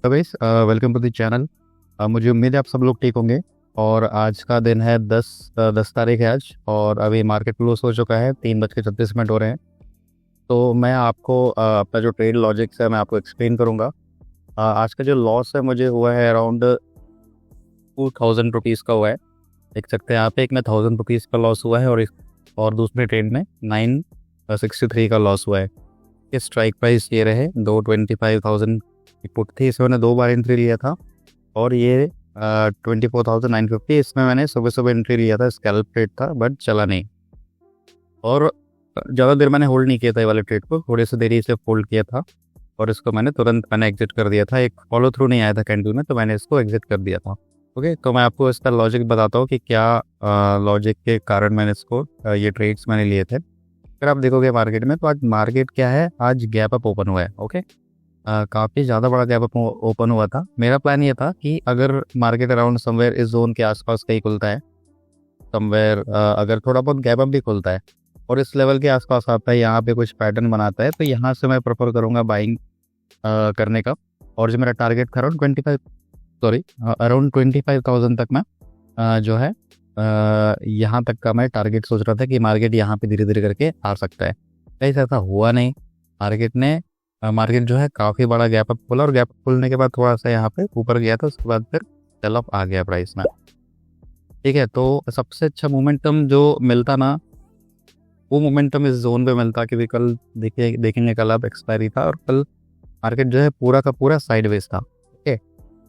तो guys welcome to the channel. मुझे उम्मीद है आप सब लोग ठीक होंगे। और आज का दिन है 10 तारीख है आज, और अभी मार्केट क्लोज हो चुका है, 3:36 हो रहे हैं। तो मैं आपको अपना जो ट्रेड लॉजिक्स है मैं आपको एक्सप्लेन करूँगा। आज का जो लॉस है मुझे हुआ है अराउंड 2000 रुपीज़ का हुआ है। देख सकते हैं यहाँ पे एक में 1000 रुपीज़ का लॉस हुआ है, और दूसरे ट्रेड में 963 का लॉस हुआ है। ये स्ट्राइक प्राइस ये रहे 225,000 की पुट थी, इसमें मैंने 2 बार एंट्री लिया था। और ये 24,950, इसमें मैंने सुबह सुबह एंट्री लिया था, स्कैल्प ट्रेड था बट चला नहीं। और ज़्यादा देर मैंने होल्ड नहीं किया था ये वाले ट्रेड को, थोड़े से देरी से होल्ड किया था और इसको मैंने तुरंत एग्जिट कर दिया था। एक फॉलो थ्रू नहीं आया था कैंडल में, तो मैंने इसको एग्जिट कर दिया था। ओके, तो मैं आपको इसका लॉजिक बताता हूँ कि क्या लॉजिक के कारण मैंने इसको ये ट्रेड्स मैंने लिए थे। अगर आप देखोगे मार्केट में, तो आज मार्केट क्या है, आज गैप अप ओपन हुआ है। ओके, काफ़ी ज़्यादा बड़ा गैप अप ओपन हुआ था। मेरा प्लान ये था कि अगर मार्केट अराउंड समवेयर इस जोन के आसपास कहीं खुलता है, समवेयर अगर थोड़ा बहुत गैप अप भी खुलता है और इस लेवल के आसपास आता है, यहाँ पे कुछ पैटर्न बनाता है, तो यहाँ से मैं प्रेफर करूँगा बाइंग करने का। और जो मेरा टारगेट था अराउंड 25,000 तक मैं जो है यहाँ तक का मैं टारगेट सोच रहा था कि मार्केट यहाँ पे धीरे धीरे करके आ सकता है। कहीं ऐसा हुआ नहीं। मार्केट जो है काफ़ी बड़ा गैप अप खोला, और गैप अप खोलने के बाद थोड़ा सा यहाँ पे ऊपर गया था, उसके बाद फिर सेल ऑफ आ गया प्राइस में। ठीक है, तो सबसे अच्छा मोमेंटम जो मिलता ना, वो मोमेंटम इस जोन पे मिलता, क्योंकि कल देखेंगे कल अब एक्सपायरी था और कल मार्केट जो है पूरा का पूरा साइडवेज था। ओके,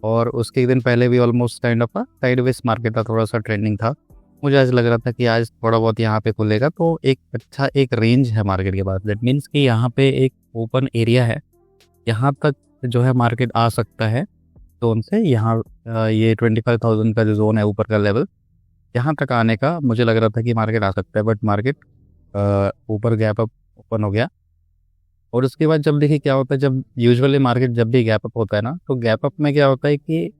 और उसके एक दिन पहले भी almost kind of sideways market था, थोड़ा सा ट्रेंडिंग था। मुझे आज लग रहा था कि आज थोड़ा बहुत यहाँ पे खुलेगा, तो एक अच्छा एक रेंज है मार्केट के पास। दैट मीन्स कि यहाँ पे एक ओपन एरिया है, यहाँ तक जो है मार्केट आ सकता है। तो उनसे यहाँ ये 25,000 का जो जोन है ऊपर का लेवल, यहाँ तक आने का मुझे लग रहा था कि मार्केट आ सकता है। बट मार्केट ऊपर गैप अप ओपन हो गया। और उसके बाद जब देखिए क्या होता है, जब यूजुअली मार्केट जब भी गैप अप होता है ना, तो गैप अप में क्या होता है कि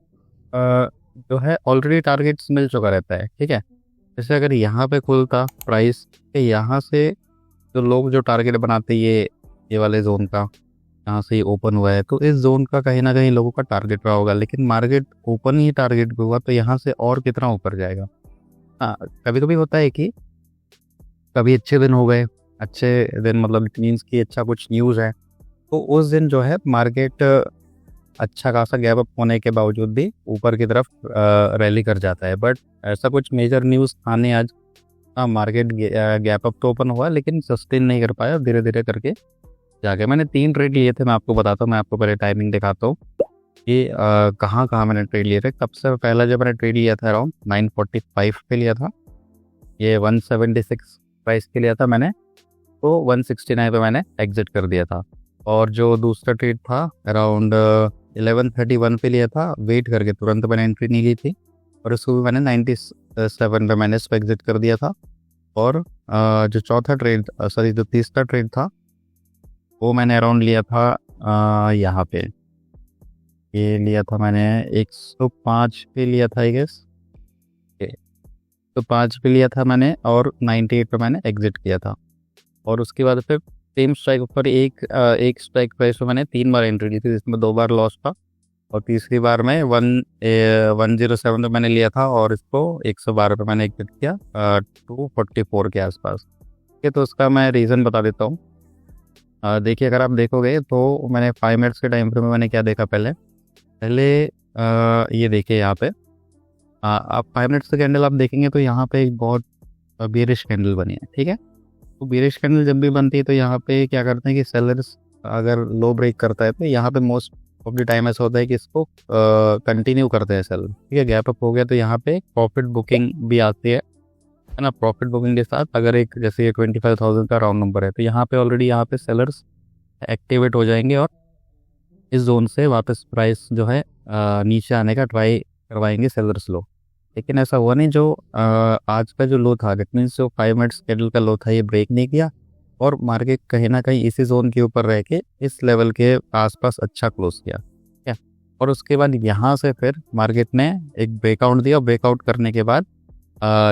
जो है ऑलरेडी टारगेट्स मिल चुका रहता है। ठीक है, जैसे अगर यहाँ पे खुलता प्राइस के, यहाँ से जो लोग जो टारगेट बनाते ये वाले जोन का, यहाँ से ओपन हुआ है, तो इस जोन का कहीं ना कहीं लोगों का टारगेट रहा होगा। लेकिन मार्केट ओपन ही टारगेट पे हुआ, तो यहाँ से और कितना ऊपर जाएगा। हाँ, कभी कभी होता है कि कभी अच्छे दिन हो गए, अच्छे दिन मतलब इट मीन्स कि अच्छा कुछ न्यूज़ है, तो उस दिन जो है मार्केट अच्छा खासा गैप अप होने के बावजूद भी ऊपर की तरफ रैली कर जाता है। बट ऐसा कुछ मेजर न्यूज़ आने आज मार्केट गैप अप तो ओपन हुआ, लेकिन सस्टेन नहीं कर पाया, धीरे धीरे करके जाके मैंने 3 ट्रेड लिए थे। मैं आपको बताता हूँ, मैं आपको पहले टाइमिंग दिखाता हूँ कि कहाँ कहाँ मैंने ट्रेड लिए थे। सबसे पहला जब मैंने ट्रेड लिया था अराउंड 945 पे लिया था, ये 176 प्राइस के लिया था मैंने, तो 169 पे मैंने एग्जिट कर दिया था। और जो दूसरा ट्रेड था अराउंड 1131 पे लिया था, वेट करके तुरंत मैंने एंट्री नहीं ली थी, और उसको भी मैंने 97 पे मैंने इसको एग्जिट कर दिया था। और जो जो तीसरा ट्रेड था वो मैंने अराउंड लिया था यहाँ पे, ये लिया था मैंने 105 पे लिया था आई गेस, तो 5 पे लिया था मैंने, और 98 पे मैंने एग्जिट किया था। और उसके बाद फिर सेम स्ट्राइक पर एक स्ट्राइक प्राइस पे मैंने 3 बार एंट्री ली थी, जिसमें 2 बार लॉस था, और तीसरी बार में 107 पे मैंने लिया था, और इसको 112 पे मैंने एग्जिट किया 244 के आसपास। ठीक है, तो उसका मैं रीज़न बता देता हूँ। देखिए, अगर आप देखोगे तो मैंने 5 मिनट्स के टाइम फ्रेम में मैंने क्या देखा, पहले ये देखिए यहाँ पे आप 5 मिनट्स का कैंडल आप देखेंगे तो यहाँ पे एक बहुत बेरिश कैंडल बनी है। ठीक है, तो बेरिश कैंडल जब भी बनती है तो यहाँ पे क्या करते हैं कि सेलर्स अगर लो ब्रेक करता है तो यहाँ पे मोस्ट ऑफ द टाइम ऐसा होता है कि इसको कंटिन्यू करते हैं सेलर। ठीक है, गैप अप हो गया तो यहाँ पे प्रॉफिट बुकिंग भी आती है ना। प्रॉफिट बुकिंग के साथ अगर एक जैसे ये 25,000 का राउंड नंबर है, तो यहाँ पे ऑलरेडी यहाँ पे सेलर्स एक्टिवेट हो जाएंगे, और इस जोन से वापस प्राइस जो है नीचे आने का ट्राई करवाएंगे सेलर्स लोग। लेकिन ऐसा हुआ नहीं। जो आज का जो लो था, दैट मीन्स जो 5 मिनट्स कैंडल का लो था, ये ब्रेक नहीं किया, और मार्केट कहीं ना कहीं इसी जोन के ऊपर रह के इस लेवल के आसपास अच्छा क्लोज किया। ठीक है, और उसके बाद यहाँ से फिर मार्केट ने एक ब्रेकआउट दिया, ब्रेकआउट करने के बाद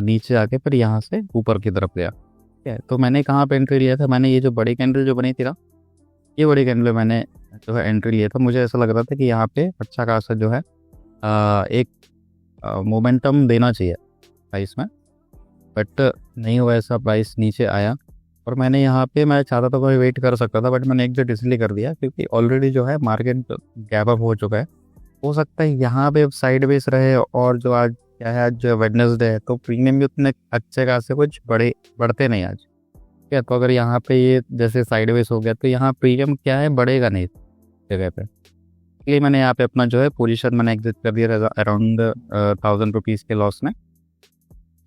नीचे आके फिर यहाँ से ऊपर की तरफ गया। ठीक है, तो मैंने कहाँ पे एंट्री लिया था, मैंने ये जो बड़ी कैंडल जो बनी थी ना, ये बड़ी कैंडल मैंने जो है एंट्री लिया था, मुझे ऐसा लग रहा था कि यहाँ पे अच्छा खासा जो है एक मोमेंटम देना चाहिए प्राइस में, बट नहीं हुआ ऐसा, प्राइस नीचे आया। और मैंने यहाँ पे, मैं चाहता था कोई वेट कर सकता था, बट मैंने एग्जिट इसलिए कर दिया क्योंकि ऑलरेडी जो है मार्केट गैप अप हो चुका है। हो सकता है यहाँ पे साइड वेज रहे, और जो आज क्या है, आज जो वेडनेसडे है, तो प्रीमियम भी उतने अच्छे खासे कुछ बढ़ते नहीं आज। ठीक है, तो अगर यहाँ पे ये जैसे साइड वेज हो गया तो यहाँ प्रीमियम क्या है, बढ़ेगा नहीं जगह पे। इसलिए मैंने यहाँ पे अपना जो है पोजीशन मैंने एग्जिट कर दिया अराउंड 1000 रुपीज़ के लॉस में।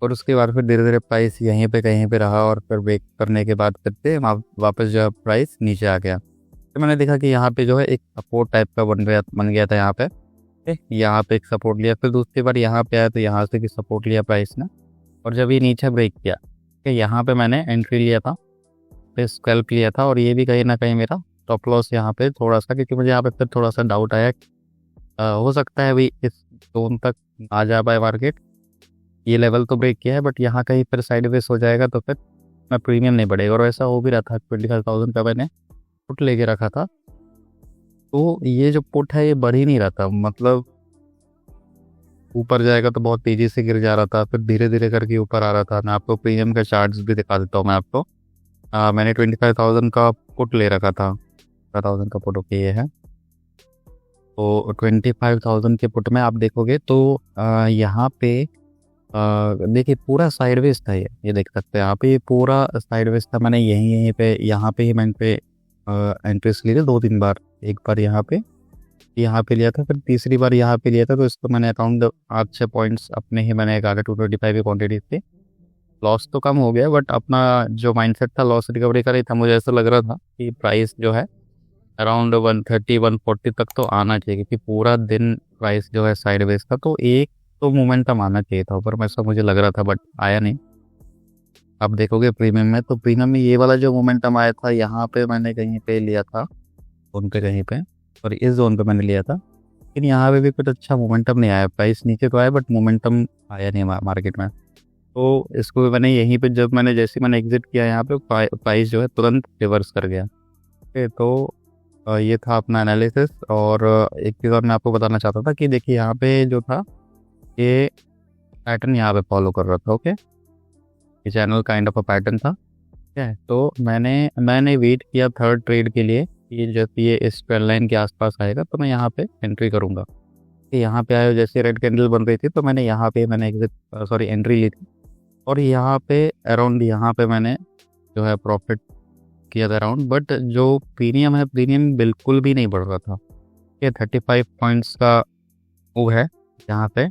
और उसके बाद फिर धीरे धीरे प्राइस यहीं पे कहीं पे रहा, और फिर ब्रेक करने के बाद फिर से वापस जो प्राइस नीचे आ गया। तो मैंने देखा कि यहाँ पे जो है एक सपोर्ट टाइप का बन गया था यहाँ पे। यहाँ पे एक सपोर्ट लिया, फिर दूसरी बार यहाँ पे आया तो यहाँ से भी सपोर्ट लिया प्राइस ने, और जब ये नीचे ब्रेक किया कि यहाँ पे मैंने एंट्री लिया था, फिर स्कैल्प लिया था, और ये भी कहीं ना कहीं मेरा स्टॉप लॉस यहाँ पे थोड़ा सा, क्योंकि मुझे यहाँ पे फिर थोड़ा सा डाउट आया हो सकता है भाई इस जोन तक आ जा पाए मार्केट। ये लेवल तो ब्रेक किया है, बट यहाँ कहीं फिर साइडवेज हो जाएगा तो फिर मैं प्रीमियम नहीं बढ़ेगा, और ऐसा हो भी रहा था। 25,000 का मैंने पुट लेके रखा था, तो ये जो पुट है ये बढ़ ही नहीं रहा था, मतलब ऊपर जाएगा तो बहुत तेज़ी से गिर जा रहा था, फिर धीरे धीरे करके ऊपर आ रहा था। मैं आपको प्रीमियम का चार्ट्स भी दिखा देता हूँ मैं आपको। मैंने 25,000 का पुट ले रखा था, 5,000 का पुट ओके ये है। तो 25,000 के पुट में आप देखोगे तो यहाँ पे देखिए पूरा साइडवेज था, ये देख सकते हैं यहाँ पे, ये पूरा साइडवेज था। मैंने यहीं पे यहाँ पे ही मैंने पे एंट्रीज ली थी 2-3 बार। एक बार यहाँ पे लिया था, फिर तीसरी बार यहाँ पे लिया था, तो इसको मैंने अकाउंट 8-6 पॉइंट्स अपने ही मैंने आगे 225 की क्वान्टिटी थी। लॉस तो कम हो गया, बट अपना जो माइंडसेट था लॉस रिकवरी का ही था। मुझे ऐसा लग रहा था कि प्राइस जो है अराउंड 130-140 तक तो आना चाहिए, क्योंकि पूरा दिन प्राइस जो है साइडवेज था, तो एक तो मोमेंटम आना चाहिए था ऊपर में, ऐसा मुझे लग रहा था, बट आया नहीं। आप देखोगे प्रीमियम में, तो प्रीमियम में ये वाला जो मोमेंटम आया था, यहाँ पे मैंने कहीं पे लिया था जोन पे, कहीं पे, और इस जोन पे मैंने लिया था, लेकिन यहाँ पे भी कुछ अच्छा मोमेंटम नहीं आया। प्राइस नीचे तो आया, बट मोमेंटम आया नहीं मार्केट में। तो इसको मैंने यहीं पे, जब मैंने जैसे मैंने एग्जिट किया यहाँ पे, प्राइस जो है तुरंत रिवर्स कर गया। ओके, तो ये था अपना एनालिसिस। और एक चीज़ और मैं आपको बताना चाहता था कि देखिए यहाँ पे जो था, ये पैटर्न यहाँ पे फॉलो कर रहा था। ओके, ये channel kind of a pattern था। ठीक है, तो मैंने वेट किया थर्ड ट्रेड के लिए, ये जब ये इस ट्रेंड लाइन के आसपास आएगा तो मैं यहाँ पे एंट्री करूँगा। कि यहाँ पे आया, जैसे रेड कैंडल बन रही थी तो मैंने यहाँ पे एंट्री ली थी, और यहाँ पे अराउंड यहाँ पे मैंने जो है प्रॉफिट किया था अराउंड। बट जो प्रीमियम है, प्रीमियम बिल्कुल भी नहीं बढ़ रहा था। ये 35 पॉइंट्स का वो है यहाँ पे,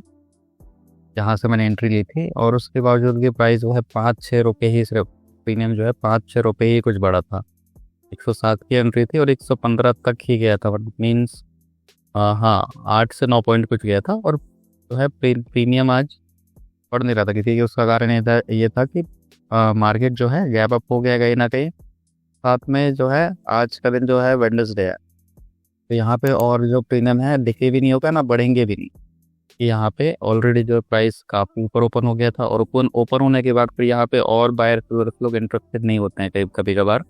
जहाँ से मैंने एंट्री ली थी, और उसके बावजूद की प्राइस जो है 5-6 रुपये ही, सिर्फ प्रीमियम जो है 5-6 रुपये ही कुछ बढ़ा था। 107 की एंट्री थी और 115 तक ही गया था, बट मीन्स हाँ 8 से 9 पॉइंट कुछ गया था। और जो है प्रीमियम आज बढ़ नहीं रहा था, क्योंकि उसका कारण ये था कि मार्केट जो है गैप अप हो गया कहीं ना कहीं। साथ में जो है आज का दिन जो है वेडनेसडे है, तो यहाँ पे और जो प्रीमियम है दिखे भी नहीं होगा ना, बढ़ेंगे भी नहीं। यहाँ पे ऑलरेडी जो प्राइस काफ़ी ऊपर ओपन हो गया था, और ओपन होने के बाद फिर यहाँ पे और बायर लोग इंटरेस्टेड नहीं होते हैं कभी कभार,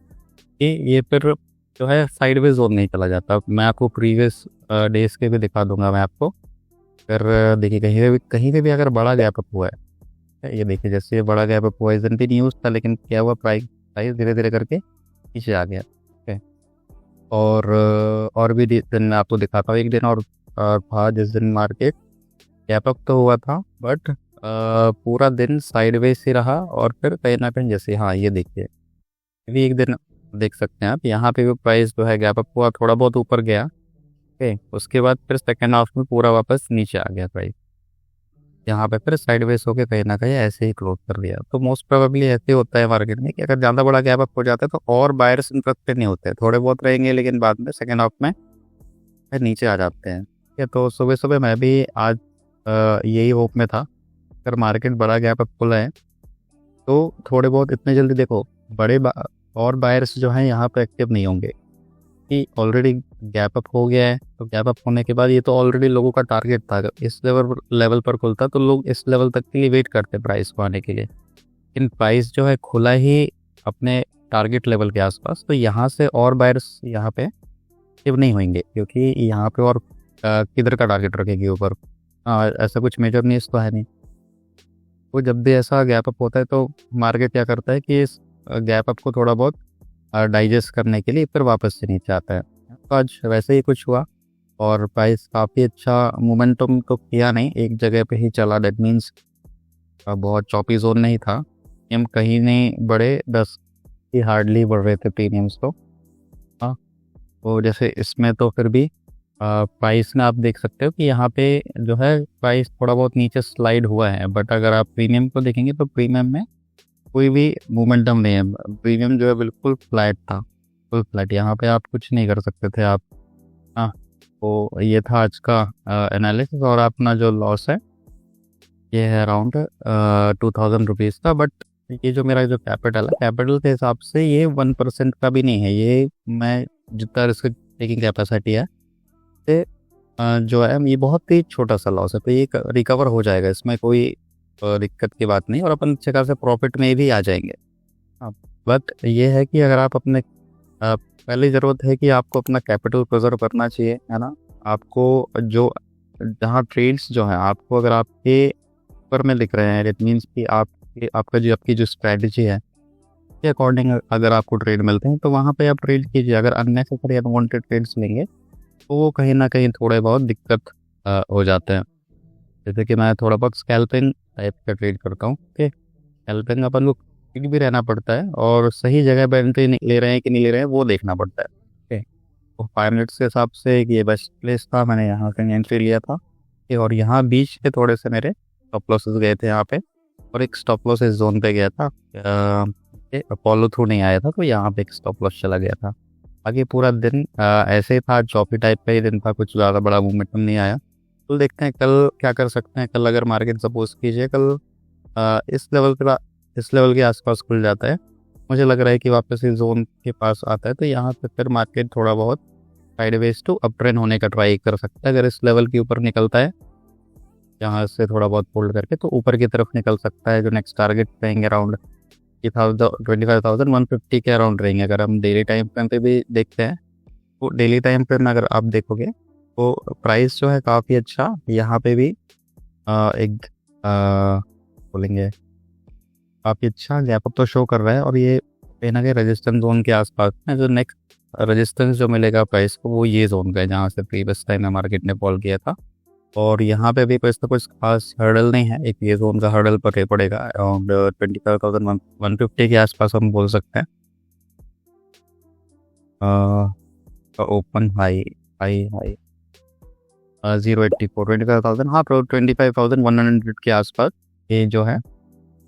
कि ये फिर जो है साइडवेज जोन नहीं चला जाता। मैं आपको प्रीवियस डेज के भी दिखा दूंगा मैं आपको। अगर देखिए कहीं पे भी अगर बड़ा गैप अप हुआ है, ये देखिए जैसे ये बड़ा गैप अप हुआ, इजन भी न्यूज़ था, लेकिन क्या हुआ, प्राइस धीरे धीरे करके नीचे आ गया। ठीक है, और भी दिन मैं आपको दिखाता हूँ। एक दिन और था जिस दिन मार्केट गैप अप तो हुआ था, बट पूरा दिन साइडवेज ही रहा, और फिर कहीं ना कहीं जैसे, हाँ ये देखिए अभी एक दिन देख सकते हैं आप, यहाँ पे भी प्राइस जो है गैप अप हुआ, थोड़ा बहुत ऊपर गया। ओके, उसके बाद फिर सेकेंड हाफ में पूरा वापस नीचे आ गया प्राइस, यहाँ पे फिर साइडवेज होके कहीं ना कहीं ऐसे ही क्लोज कर दिया। तो मोस्ट प्रोबेबली ऐसे होता है मार्केट में कि अगर ज़्यादा बड़ा गैप अप हो जाता है तो और बायर्स इंटरेस्टेड नहीं होते, थोड़े बहुत रहेंगे, लेकिन बाद में सेकेंड हाफ में फिर नीचे आ जाते हैं। ठीक है, तो सुबह सुबह मैं भी आज यही होप में था, अगर मार्केट बड़ा गैप अप खुला है तो थोड़े बहुत इतने जल्दी देखो और बायर्स जो हैं यहाँ पे एक्टिव नहीं होंगे, कि ऑलरेडी गैप अप हो गया है। तो गैप अप होने के बाद ये तो ऑलरेडी लोगों का टारगेट था, अगर इस लेवल पर खुलता तो लोग इस लेवल तक के लिए वेट करते प्राइस को आने के लिए, लेकिन प्राइस जो है खुला ही अपने टारगेट लेवल के आसपास, तो यहाँ से और बायर्स यहाँ पे एक्टिव नहीं होंगे, क्योंकि यहाँ पे और किधर का टारगेट रखेगी ऊपर। हाँ, ऐसा कुछ मेजर न्यूज़ तो है नहीं। तो जब भी ऐसा गैप अप होता है तो मार्केट क्या करता है कि इस गैप अप को थोड़ा बहुत डाइजेस्ट करने के लिए फिर वापस से नीचे आता है। तो आज वैसे ही कुछ हुआ और प्राइस काफ़ी अच्छा मोमेंटम तो किया नहीं, एक जगह पे ही चला। दैट मीन्स बहुत चॉपी जोन नहीं था, प्रीमियम कहीं नहीं बढ़े, 10 ही हार्डली बढ़ रहे थे प्रीमियम्स तो। हाँ, तो जैसे इसमें तो फिर भी प्राइस में आप देख सकते हो कि यहाँ पे जो है प्राइस थोड़ा बहुत नीचे स्लाइड हुआ है, बट अगर आप प्रीमियम को देखेंगे तो प्रीमियम में कोई भी मोमेंटम नहीं है। प्रीमियम जो है बिल्कुल फ्लैट था, फुल फ्लैट, यहाँ पे आप कुछ नहीं कर सकते थे आप। हाँ, तो ये था आज का एनालिसिस। और अपना जो लॉस है ये है अराउंड 2000 रुपीज़ का। बट ये जो मेरा जो कैपिटल है, कैपिटल के हिसाब से ये 1% का भी नहीं है। ये मैं जितना रिस्क टेकिंग कैपेसिटी है से जो है ये बहुत ही छोटा सा लॉस है, तो ये रिकवर हो जाएगा, इसमें कोई दिक्कत की बात नहीं, और अपन अच्छे खासे प्रॉफिट में भी आ जाएंगे। हाँ, बट ये है कि अगर आप अपने पहली ज़रूरत है कि आपको अपना कैपिटल प्रिजर्व करना चाहिए, है ना। आपको जो जहाँ ट्रेड्स जो हैं आपको अगर आपके ऊपर में दिख रहे हैं, इट मीन्स कि आपकी जो स्ट्रैटेजी है के अकॉर्डिंग अगर आपको ट्रेड मिलते हैं तो वहाँ पे आप ट्रेड कीजिए। अगर अननेसेसरी अनवांटेड ट्रेड्स लेंगे तो वो कहीं ना कहीं थोड़े बहुत दिक्कत हो जाते हैं। जैसे कि मैं थोड़ा बहुत स्कैल्पिंग टाइप का ट्रेड करता हूँ। ओके, स्कैल्पिंग अपन को ठीक भी रहना पड़ता है और सही जगह पर एंट्री ले रहे हैं कि नहीं ले रहे हैं वो देखना पड़ता है। ओके, तो 5 मिनट्स के हिसाब से ये बेस्ट प्लेस था, मैंने यहाँ कहीं एंट्री लिया था। और यहाँ बीच के थोड़े से मेरे स्टॉप लॉसेस गए थे यहाँ पे, और एक स्टॉप लॉस इस जोन पे गया था, फॉलो थ्रू नहीं आया था, तो यहाँ पे एक स्टॉप लॉस चला गया था। बाकी पूरा दिन ऐसे ही था, चॉपी टाइप का ही दिन था, कुछ ज़्यादा बड़ा मूवमेंटम नहीं आया। तो देखते हैं कल क्या कर सकते हैं। कल अगर मार्केट सपोज कीजिए कल इस लेवल के आसपास खुल जाता है, मुझे लग रहा है कि वापस इस जोन के पास आता है, तो यहाँ पे फिर मार्केट थोड़ा बहुत साइडवेज टू अप ट्रेंड होने का ट्राई कर सकता है। अगर इस लेवल के ऊपर निकलता है, यहाँ से थोड़ा बहुत होल्ड करके तो ऊपर की तरफ निकल सकता है। जो नेक्स्ट टारगेट रहेंगे अराउंड 25,150 के अराउंड रहेंगे। अगर हम डेली टाइम फ्रेम पे भी देखते हैं तो डेली टाइम फ्रेम में अगर आप देखोगे तो प्राइस जो है काफ़ी अच्छा यहाँ पे भी एक बोलेंगे काफ़ी अच्छा गैप अप तो शो कर रहा है, और ये कहीं ना कहीं रजिस्टेंस जोन के आसपास है। जो नेक्स्ट रजिस्टेंस जो मिलेगा प्राइस को वो ये जोन का है जहाँ से प्रीवियस टाइम में मार्केट ने फॉल किया था। और यहाँ पे भी कुछ खास हर्डल नहीं है, एक ये जोन का हर्डल पर पड़ेगा अराउंड 25,150 के आसपास हम बोल सकते हैं। ओपन हाई हाई हाई 084 25,000, हाँ 25,100 के आसपास ये जो है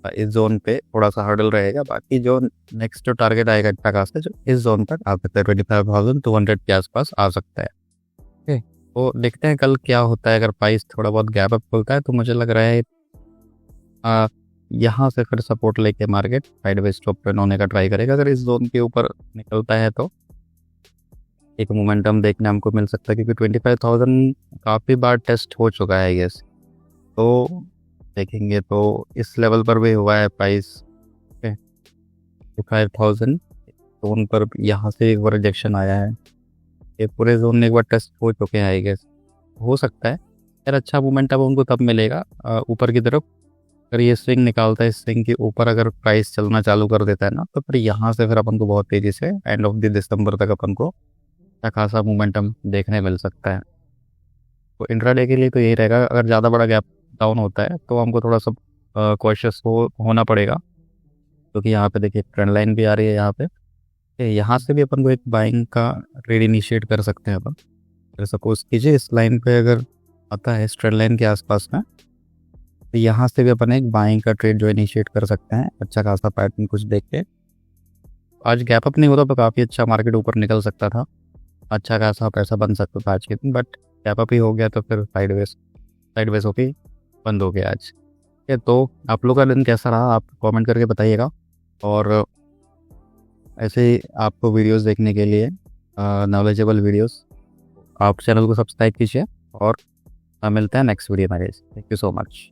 इस जोन पे थोड़ा सा हर्डल रहेगा। बाकी जो नेक्स्ट जो टारगेट आएगा अच्छा खासा जो इस जोन तक आ सकता है, 25,200 के आसपास आ सकता है। ओके, तो देखते हैं कल क्या होता है। अगर प्राइस थोड़ा बहुत गैप अप खुलता है तो मुझे लग रहा है यहाँ से फिर सपोर्ट लेके मार्केट साइडवेज स्टॉप ट्रेंड होने का ट्राई करेगा। अगर इस जोन के ऊपर निकलता है तो एक मोमेंटम देखने हमको मिल सकता है, क्योंकि 25,000 काफ़ी बार टेस्ट हो चुका है गेस। तो देखेंगे तो इस लेवल पर भी हुआ है प्राइस 25,000 जोन पर, यहाँ से एक बार रिजेक्शन आया है। ये पूरे जोन में एक बार टेस्ट हो चुके हैं आई गेस। हो सकता है यार अच्छा मोमेंटम उनको तब मिलेगा ऊपर की तरफ। अगर ये स्विंग निकालता है, इस स्विंग के ऊपर अगर प्राइस चलना चालू कर देता है ना, तो फिर यहाँ से फिर अपन को बहुत तेज़ी से एंड ऑफ द दिसंबर तक अपन को अच्छा खासा मोमेंटम देखने मिल सकता है। तो इंट्राडे के लिए तो यही रहेगा। अगर ज़्यादा बड़ा गैप डाउन होता है तो हमको थोड़ा सा कॉशियस होना पड़ेगा, क्योंकि यहाँ पे देखिए ट्रेंड लाइन भी आ रही है। यहाँ से भी अपन को एक बाइंग का ट्रेड इनिशिएट कर सकते हैं अपन। अगर सपोज कीजिए इस लाइन पे अगर आता है, इस ट्रेंड लाइन के आसपास में, तो यहाँ से भी अपन एक बाइंग का ट्रेड जो इनिशिएट कर सकते हैं अच्छा खासा पैटर्न कुछ देख के। आज गैप अप नहीं होता तो काफ़ी अच्छा मार्केट ऊपर निकल सकता था, अच्छा खासा पैसा बन सकता था आज के दिन, बट गैप अप ही हो गया तो फिर साइडवेज होके बंद हो गया आज। ठीक है, तो आप लोग का दिन कैसा रहा आप कमेंट करके बताइएगा। और ऐसे ही आपको वीडियोस देखने के लिए नॉलेजेबल वीडियोस आप चैनल को सब्सक्राइब कीजिए, और मिलते हैं नेक्स्ट वीडियो में। Thank you so much.